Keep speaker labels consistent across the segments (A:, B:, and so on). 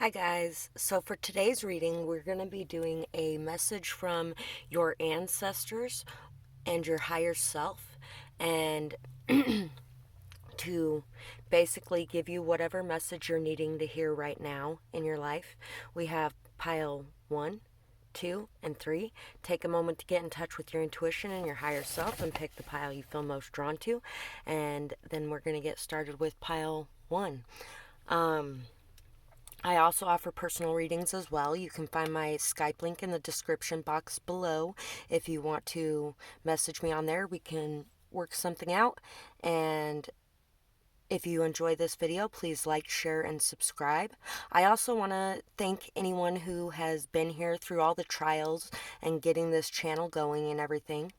A: Hi guys, so for today's reading we're going to be doing a message from your ancestors and your higher self, and to basically give you whatever message you're needing to hear right now in your life. We have pile 1, 2, and 3. Take a moment to get in touch with your intuition and your higher self and pick the pile you feel most drawn to, and then we're going to get started with pile 1. I also offer personal readings as well. You can find my Skype link in the description box below. If you want to message me on there, we can work something out. And if you enjoy this video, please like, share, and subscribe. I also want to thank anyone who has been here through all the trials and getting this channel going and everything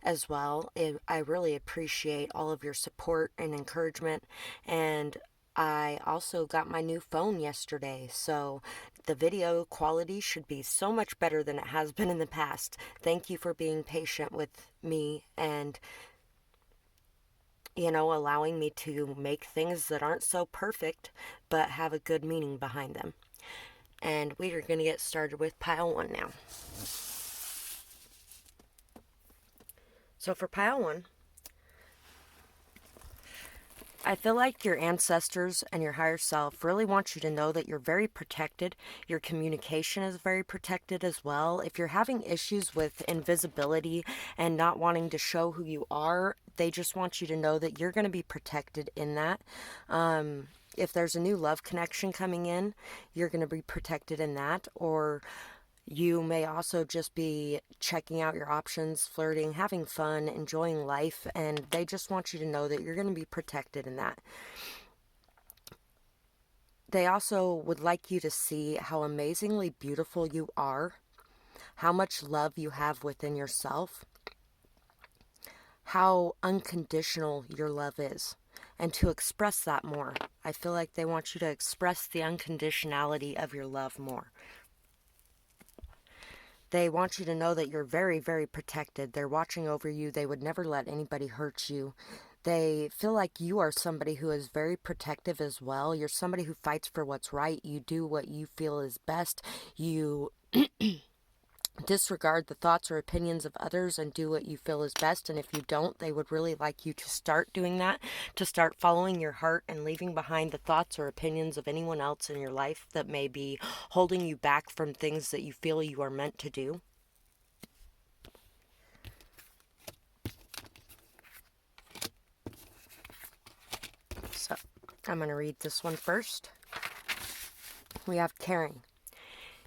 A: as well. I really appreciate all of your support and encouragement. And I also got my new phone yesterday, so the video quality should be so much better than it has been in the past. Thank you for being patient with me and, allowing me to make things that aren't so perfect, but have a good meaning behind them. And we are going to get started with pile 1 now. So for pile 1, I feel like your ancestors and your higher self really want you to know that you're very protected. Your communication is very protected as well. If you're having issues with invisibility and not wanting to show who you are, they just want you to know that you're going to be protected in that. If there's a new love connection coming in, you're going to be protected in that. Or you may also just be checking out your options, flirting, having fun, enjoying life, and they just want you to know that you're going to be protected in that. They also would like you to see how amazingly beautiful you are, how much love you have within yourself, how unconditional your love is, and to express that more. I feel like they want you to express the unconditionality of your love more. They want you to know that you're very, very protected. They're watching over you. They would never let anybody hurt you. They feel like you are somebody who is very protective as well. You're somebody who fights for what's right. You do what you feel is best. You disregard the thoughts or opinions of others and do what you feel is best. And if you don't, they would really like you to start doing that, to start following your heart and leaving behind the thoughts or opinions of anyone else in your life that may be holding you back from things that you feel you are meant to do. So I'm going to read this one first. We have caring.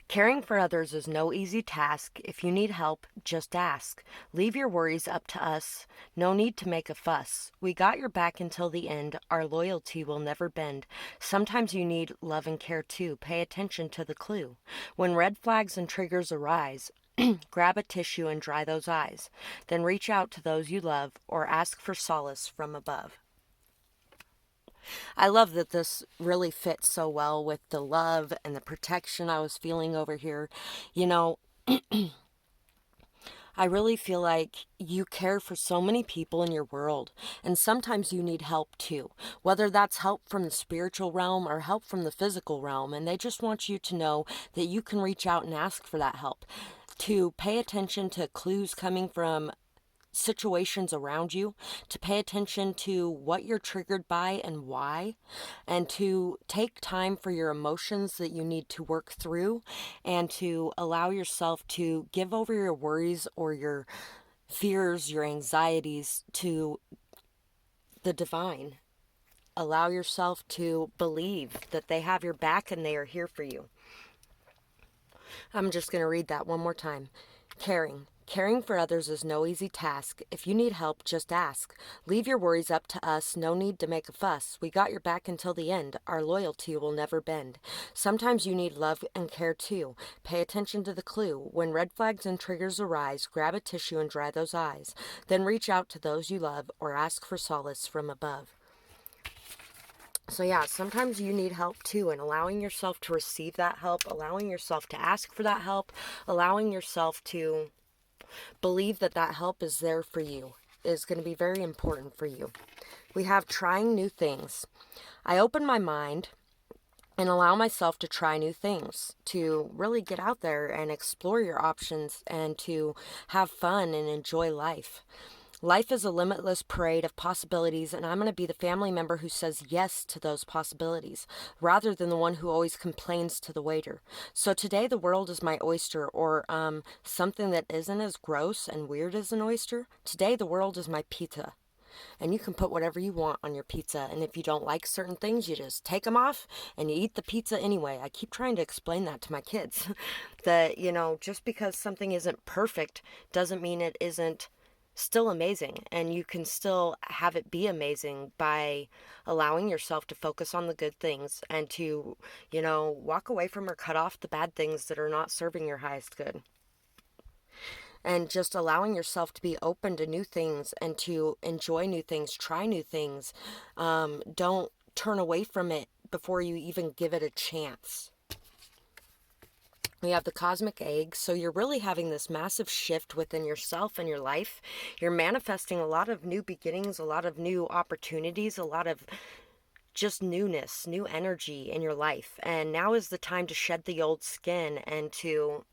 A: Caring for others is no easy task. If you need help, just ask. Leave your worries up to us. No need to make a fuss. We got your back until the end. Our loyalty will never bend. Sometimes you need love and care too. Pay attention to the clue. When red flags and triggers arise, grab a tissue and dry those eyes. Then reach out to those you love or ask for solace from above. I love that this really fits so well with the love and the protection I was feeling over here. I really feel like you care for so many people in your world, and sometimes you need help too, whether that's help from the spiritual realm or help from the physical realm, and they just want you to know that you can reach out and ask for that help, to pay attention to clues coming from situations around you, to pay attention to what you're triggered by and why, and to take time for your emotions that you need to work through, and to allow yourself to give over your worries or your fears, your anxieties to the divine. Allow yourself to believe that they have your back and they are here for you. I'm just going to read that one more time. Caring. Caring for others is no easy task. If you need help, just ask. Leave your worries up to us. No need to make a fuss. We got your back until the end. Our loyalty will never bend. Sometimes you need love and care too. Pay attention to the clue. When red flags and triggers arise, grab a tissue and dry those eyes. Then reach out to those you love or ask for solace from above. So yeah, sometimes you need help too, and allowing yourself to receive that help, allowing yourself to ask for that help, allowing yourself to believe that that help is there for you is going to be very important for you. We have trying new things. I open my mind and allow myself to try new things, to really get out there and explore your options and to have fun and enjoy life. Life is a limitless parade of possibilities, and I'm going to be the family member who says yes to those possibilities, rather than the one who always complains to the waiter. So today, the world is my oyster, or something that isn't as gross and weird as an oyster. Today, the world is my pizza. And you can put whatever you want on your pizza. And if you don't like certain things, you just take them off and you eat the pizza anyway. I keep trying to explain that to my kids. That, just because something isn't perfect doesn't mean it isn't still amazing. And you can still have it be amazing by allowing yourself to focus on the good things and to, walk away from or cut off the bad things that are not serving your highest good. And just allowing yourself to be open to new things and to enjoy new things, try new things. Don't turn away from it before you even give it a chance. We have the cosmic egg, so you're really having this massive shift within yourself and your life. You're manifesting a lot of new beginnings, a lot of new opportunities, a lot of just newness, new energy in your life. And now is the time to shed the old skin and to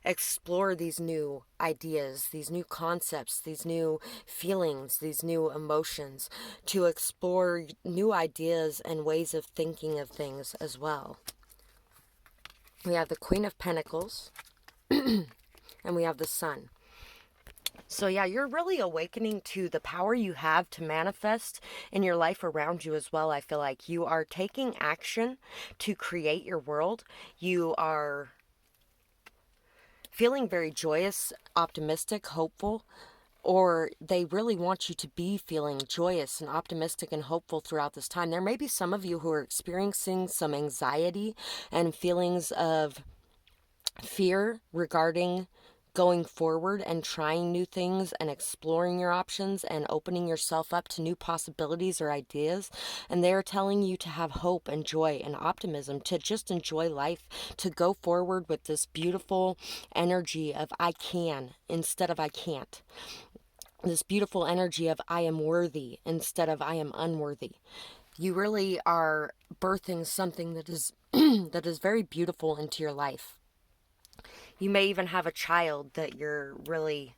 A: explore these new ideas, these new concepts, these new feelings, these new emotions, to explore new ideas and ways of thinking of things as well. We have the Queen of Pentacles and we have the Sun. So yeah, you're really awakening to the power you have to manifest in your life around you as well. I feel like you are taking action to create your world. You are feeling very joyous, optimistic, hopeful, or they really want you to be feeling joyous and optimistic and hopeful throughout this time. There may be some of you who are experiencing some anxiety and feelings of fear regarding going forward and trying new things and exploring your options and opening yourself up to new possibilities or ideas. And they are telling you to have hope and joy and optimism, to just enjoy life, to go forward with this beautiful energy of I can instead of I can't. This beautiful energy of I am worthy instead of I am unworthy. You really are birthing something that is that is very beautiful into your life. You may even have a child that you're really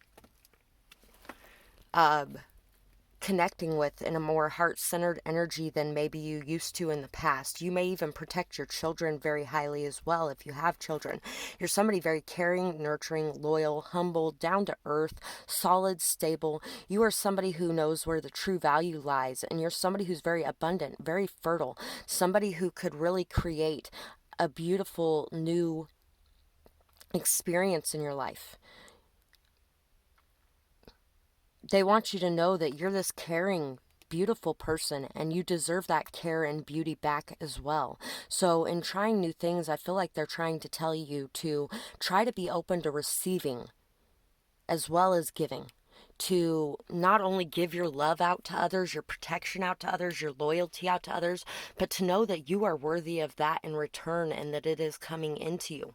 A: connecting with in a more heart-centered energy than maybe you used to in the past. You may even protect your children very highly as well if you have children. You're somebody very caring, nurturing, loyal, humble, down to earth, solid, stable. You are somebody who knows where the true value lies, and you're somebody who's very abundant, very fertile, somebody who could really create a beautiful new experience in your life. They want you to know that you're this caring, beautiful person and you deserve that care and beauty back as well. So in trying new things, I feel like they're trying to tell you to try to be open to receiving as well as giving. To not only give your love out to others, your protection out to others, your loyalty out to others, but to know that you are worthy of that in return and that it is coming into you.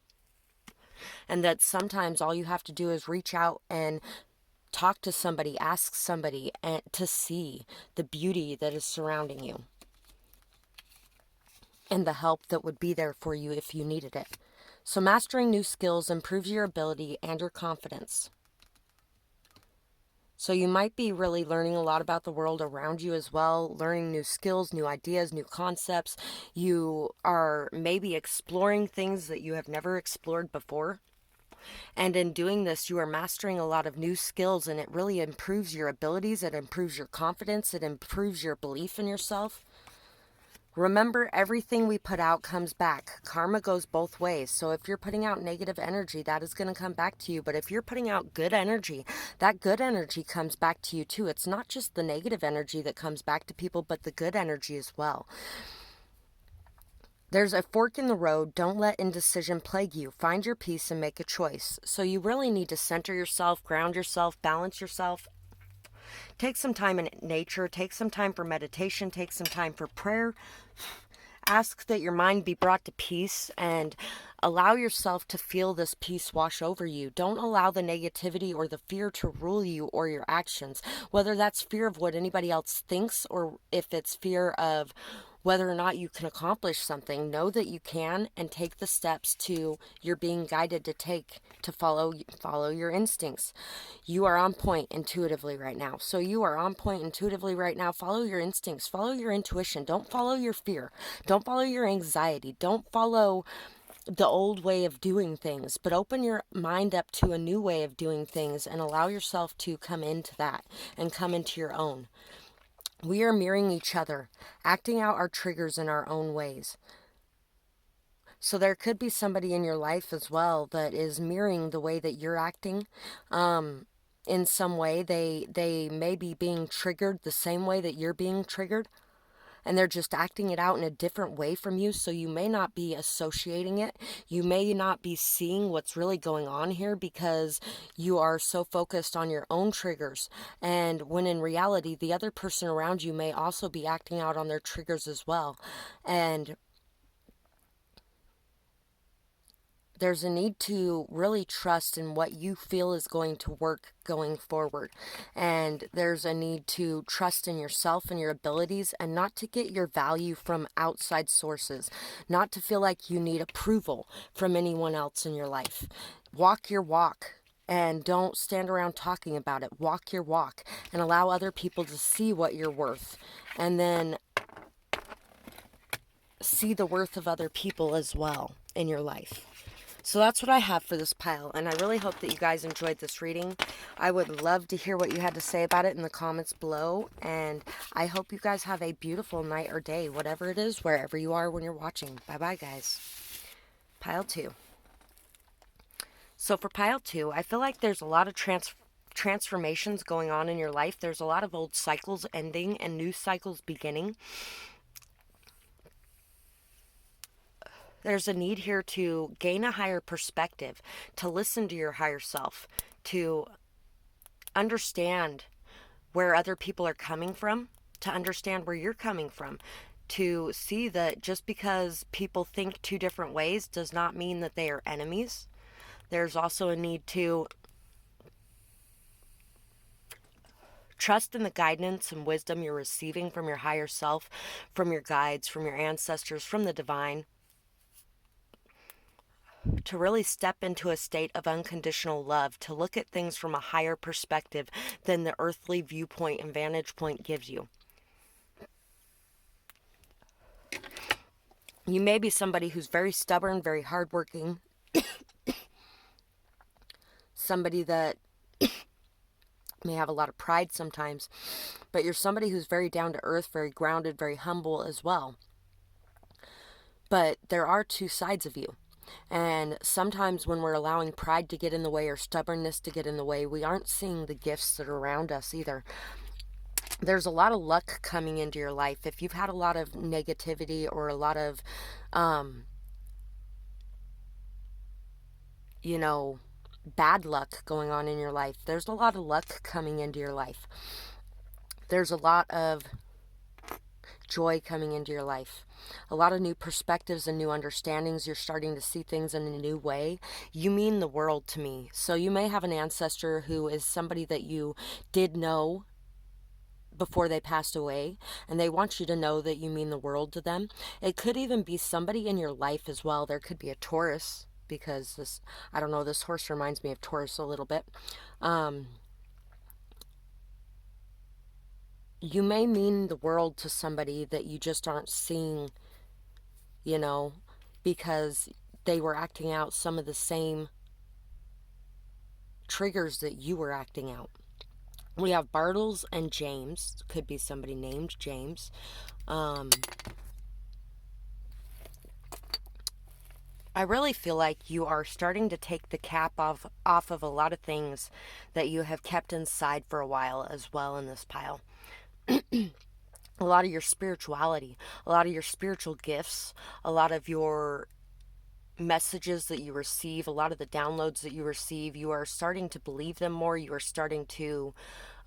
A: And that sometimes all you have to do is reach out and talk to somebody, ask somebody, and to see the beauty that is surrounding you and the help that would be there for you if you needed it. So mastering new skills improves your ability and your confidence. So you might be really learning a lot about the world around you as well, learning new skills, new ideas, new concepts. You are maybe exploring things that you have never explored before. And in doing this, you are mastering a lot of new skills, and it really improves your abilities, it improves your confidence, it improves your belief in yourself. Remember, everything we put out comes back. Karma goes both ways. So if you're putting out negative energy, that is going to come back to you. But if you're putting out good energy, that good energy comes back to you too. It's not just the negative energy that comes back to people, but the good energy as well. There's a fork in the road. Don't let indecision plague you. Find your peace and make a choice. So you really need to center yourself, ground yourself, balance yourself. Take some time in nature. Take some time for meditation. Take some time for prayer. Ask that your mind be brought to peace and allow yourself to feel this peace wash over you. Don't allow the negativity or the fear to rule you or your actions, whether that's fear of what anybody else thinks or if it's fear of whether or not you can accomplish something. Know that you can, and take the steps you're being guided to take to follow your instincts. You are on point intuitively right now. So you are on point intuitively right now. Follow your instincts, follow your intuition. Don't follow your fear. Don't follow your anxiety. Don't follow the old way of doing things, but open your mind up to a new way of doing things and allow yourself to come into that and come into your own. We are mirroring each other, acting out our triggers in our own ways. So there could be somebody in your life as well that is mirroring the way that you're acting. In some way, they may be being triggered the same way that you're being triggered, and they're just acting it out in a different way from you. So you may not be associating it. You may not be seeing what's really going on here because you are so focused on your own triggers. And when in reality, the other person around you may also be acting out on their triggers as well. And there's a need to really trust in what you feel is going to work going forward. And there's a need to trust in yourself and your abilities, and not to get your value from outside sources, not to feel like you need approval from anyone else in your life. Walk your walk. And don't stand around talking about it. Walk your walk and allow other people to see what you're worth. And then see the worth of other people as well in your life. So that's what I have for this pile, and I really hope that you guys enjoyed this reading. I would love to hear what you had to say about it in the comments below, and I hope you guys have a beautiful night or day, whatever it is, wherever you are when you're watching. Bye-bye, guys. Pile 2. So for pile 2, I feel like there's a lot of transformations going on in your life. There's a lot of old cycles ending and new cycles beginning. There's a need here to gain a higher perspective, to listen to your higher self, to understand where other people are coming from, to understand where you're coming from, to see that just because people think two different ways does not mean that they are enemies. There's also a need to trust in the guidance and wisdom you're receiving from your higher self, from your guides, from your ancestors, from the divine, to really step into a state of unconditional love, to look at things from a higher perspective than the earthly viewpoint and vantage point gives you. You may be somebody who's very stubborn, very hardworking, somebody that may have a lot of pride sometimes, but you're somebody who's very down to earth, very grounded, very humble as well. But there are two sides of you. And sometimes when we're allowing pride to get in the way or stubbornness to get in the way, we aren't seeing the gifts that are around us either. There's a lot of luck coming into your life. If you've had a lot of negativity or a lot of, bad luck going on in your life, there's a lot of luck coming into your life. There's a lot of joy coming into your life. A lot of new perspectives and new understandings. You're starting to see things in a new way. You mean the world to me. So you may have an ancestor who is somebody that you did know before they passed away, and they want you to know that you mean the world to them. It could even be somebody in your life as well. There could be a Taurus, because this horse reminds me of Taurus a little bit. You may mean the world to somebody that you just aren't seeing, because they were acting out some of the same triggers that you were acting out. We have Bartles and James. Could be somebody named James. I really feel like you are starting to take the cap off of a lot of things that you have kept inside for a while as well in this pile. A lot of your spirituality, a lot of your spiritual gifts, a lot of your messages that you receive, a lot of the downloads that you receive, you are starting to believe them more. You are starting to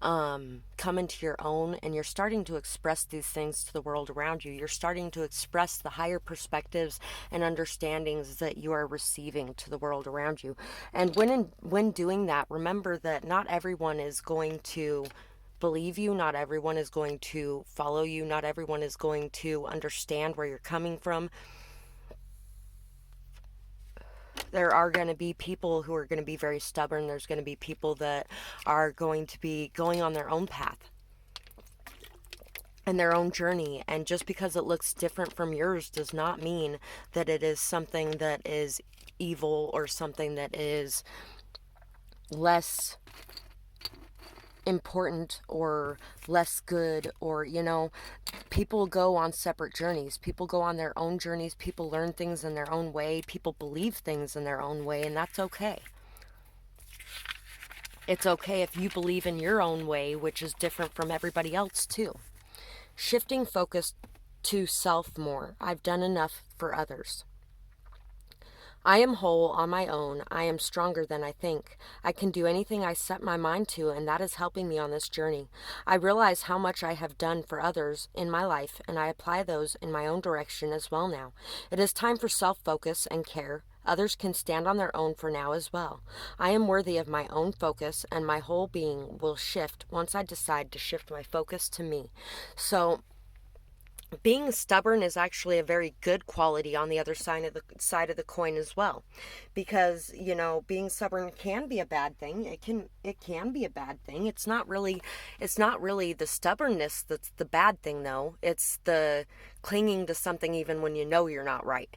A: come into your own, and you're starting to express these things to the world around you. You're starting to express the higher perspectives and understandings that you are receiving to the world around you. And when doing that, remember that not everyone is going to believe you. Not everyone is going to follow you. Not everyone is going to understand where you're coming from. There are going to be people who are going to be very stubborn. There's going to be people that are going to be going on their own path and their own journey. And just because it looks different from yours does not mean that it is something that is evil or something that is less important or less good, or people go on separate journeys. People go on their own journeys. People learn things in their own way. People believe things in their own way, and that's okay. It's okay if you believe in your own way, which is different from everybody else too. Shifting focus to self more. I've done enough for others. I am whole on my own. I am stronger than I think. I can do anything I set my mind to, and that is helping me on this journey. I realize how much I have done for others in my life, and I apply those in my own direction as well now. It is time for self-focus and care. Others can stand on their own for now as well. I am worthy of my own focus, and my whole being will shift once I decide to shift my focus to me. So, being stubborn is actually a very good quality on the other side of the coin as well, because being stubborn can be a bad thing. It can be a bad thing. It's not really the stubbornness that's the bad thing, though. It's the clinging to something even when you know you're not right.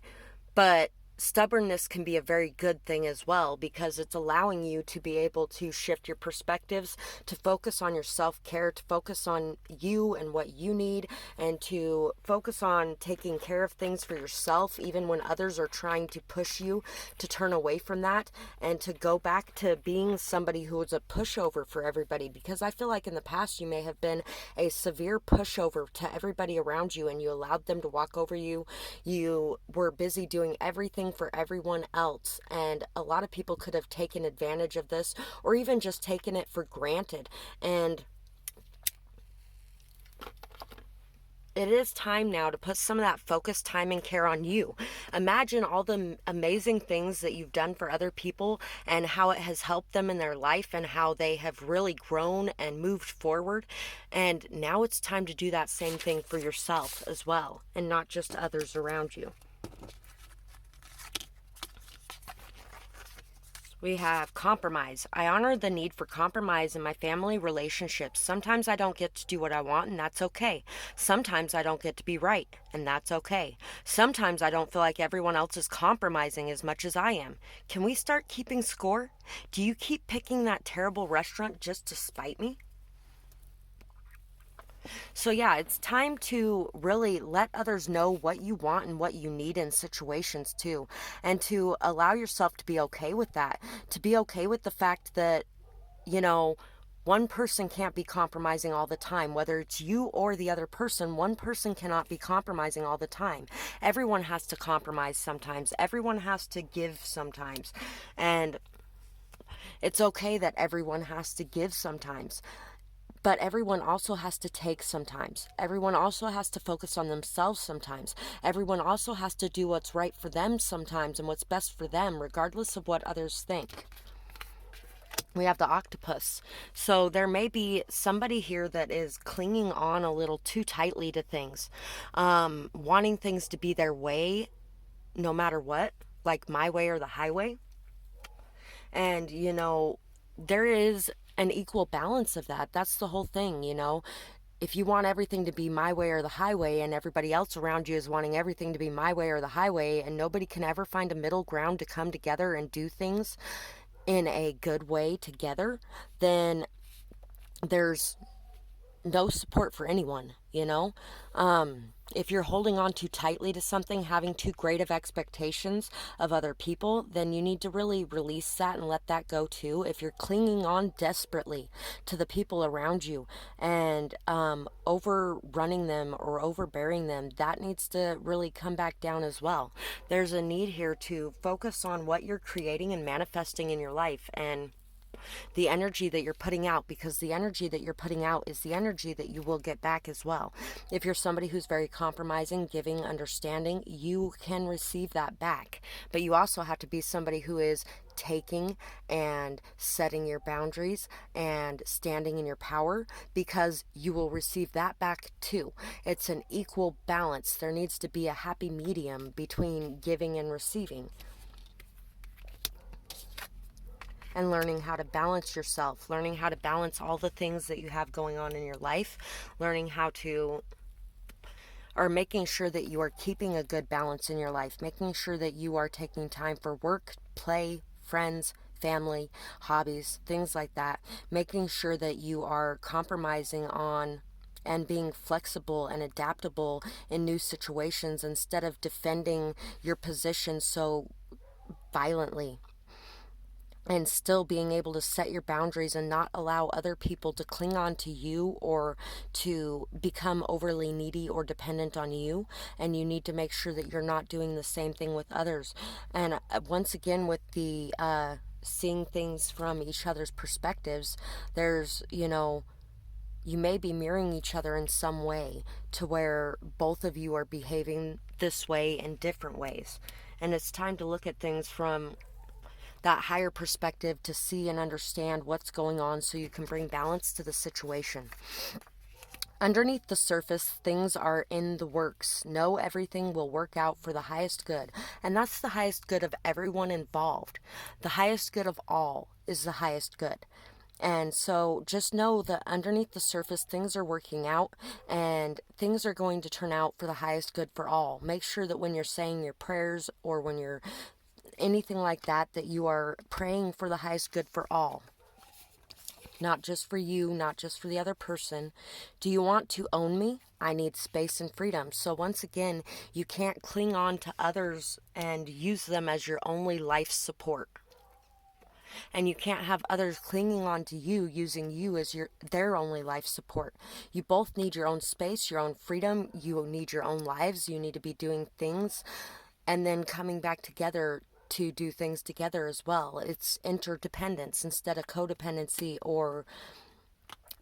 A: But stubbornness can be a very good thing as well, because it's allowing you to be able to shift your perspectives, to focus on your self-care, to focus on you and what you need, and to focus on taking care of things for yourself, even when others are trying to push you to turn away from that, and to go back to being somebody who is a pushover for everybody. Because I feel like in the past you may have been a severe pushover to everybody around you, and you allowed them to walk over you. You were busy doing everything for everyone else, and a lot of people could have taken advantage of this, or even just taken it for granted. And it is time now to put some of that focus, time, and care on you. Imagine all the amazing things that you've done for other people, and how it has helped them in their life, and how they have really grown and moved forward. And now it's time to do that same thing for yourself as well, and not just others around you. We have compromise. I honor the need for compromise in my family relationships. Sometimes I don't get to do what I want, and that's okay. Sometimes I don't get to be right, and that's okay. Sometimes I don't feel like everyone else is compromising as much as I am. Can we start keeping score? Do you keep picking that terrible restaurant just to spite me? So, yeah, it's time to really let others know what you want and what you need in situations too. And to allow yourself to be okay with that. To be okay with the fact that, you know, one person can't be compromising all the time. Whether it's you or the other person, one person cannot be compromising all the time. Everyone has to compromise sometimes. Everyone has to give sometimes. And it's okay that everyone has to give sometimes. But everyone also has to take sometimes. Everyone also has to focus on themselves sometimes. Everyone also has to do what's right for them sometimes, and what's best for them, regardless of what others think. We have the octopus. So there may be somebody here that is clinging on a little too tightly to things, wanting things to be their way no matter what, like my way or the highway. And, there is an equal balance of that. That's the whole thing. If you want everything to be my way or the highway, and everybody else around you is wanting everything to be my way or the highway, and nobody can ever find a middle ground to come together and do things in a good way together, then there's no support for anyone. If you're holding on too tightly to something, having too great of expectations of other people, then you need to really release that and let that go too. If you're clinging on desperately to the people around you and overrunning them or overbearing them, that needs to really come back down as well. There's a need here to focus on what you're creating and manifesting in your life, and the energy that you're putting out, because the energy that you're putting out is the energy that you will get back as well. If you're somebody who's very compromising, giving, understanding, you can receive that back. But you also have to be somebody who is taking and setting your boundaries and standing in your power, because you will receive that back too. It's an equal balance. There needs to be a happy medium between giving and receiving. And learning how to balance yourself, learning how to balance all the things that you have going on in your life, learning how to, or making sure that you are keeping a good balance in your life, making sure that you are taking time for work, play, friends, family, hobbies, things like that, making sure that you are compromising on and being flexible and adaptable in new situations instead of defending your position so violently, and still being able to set your boundaries and not allow other people to cling on to you or to become overly needy or dependent on you. And you need to make sure that you're not doing the same thing with others. And once again, with the seeing things from each other's perspectives, there's, you may be mirroring each other in some way to where both of you are behaving this way in different ways. And it's time to look at things from that higher perspective to see and understand what's going on so you can bring balance to the situation. Underneath the surface, things are in the works. Know everything will work out for the highest good. And that's the highest good of everyone involved. The highest good of all is the highest good. And so just know that underneath the surface, things are working out and things are going to turn out for the highest good for all. Make sure that when you're saying your prayers or when you're anything like that, that you are praying for the highest good for all. Not just for you, not just for the other person. Do you want to own me? I need space and freedom. So once again, you can't cling on to others and use them as your only life support. And you can't have others clinging on to you, using you as their only life support. You both need your own space, your own freedom. You need your own lives. You need to be doing things and then coming back together to do things together as well. It's interdependence instead of codependency or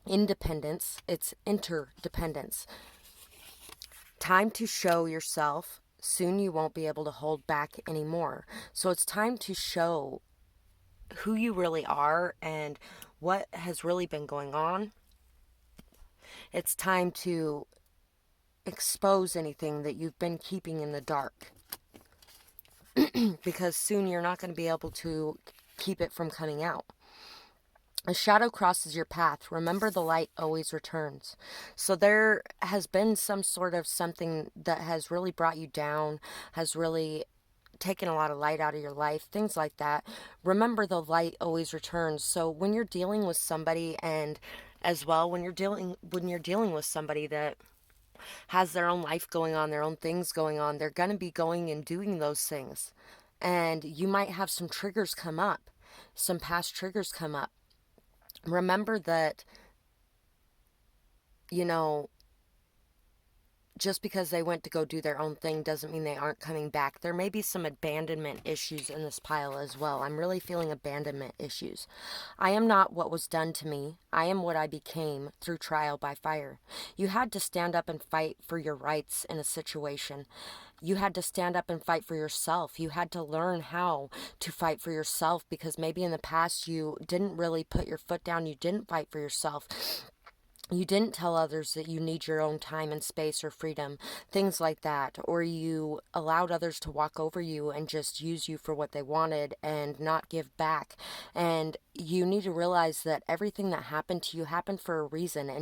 A: independence. It's interdependence. Time to show yourself. Soon you won't be able to hold back anymore. So it's time to show who you really are and what has really been going on. It's time to expose anything that you've been keeping in the dark. Because soon you're not going to be able to keep it from coming out. A shadow crosses your path. Remember, the light always returns. So there has been some sort of something that has really brought you down, has really taken a lot of light out of your life, things like that. Remember, the light always returns. So when you're dealing with somebody, and as well when you're dealing with somebody that has their own life going on, their own things going on, they're going to be going and doing those things. And you might have some triggers come up, some past triggers come up. Remember that, just because they went to go do their own thing doesn't mean they aren't coming back. There may be some abandonment issues in this pile as well. I'm really feeling abandonment issues. I am not what was done to me. I am what I became through trial by fire. You had to stand up and fight for your rights in a situation. You had to stand up and fight for yourself. You had to learn how to fight for yourself, because maybe in the past you didn't really put your foot down. You didn't fight for yourself. You didn't tell others that you need your own time and space or freedom, things like that. Or you allowed others to walk over you and just use you for what they wanted and not give back. And you need to realize that everything that happened to you happened for a reason, and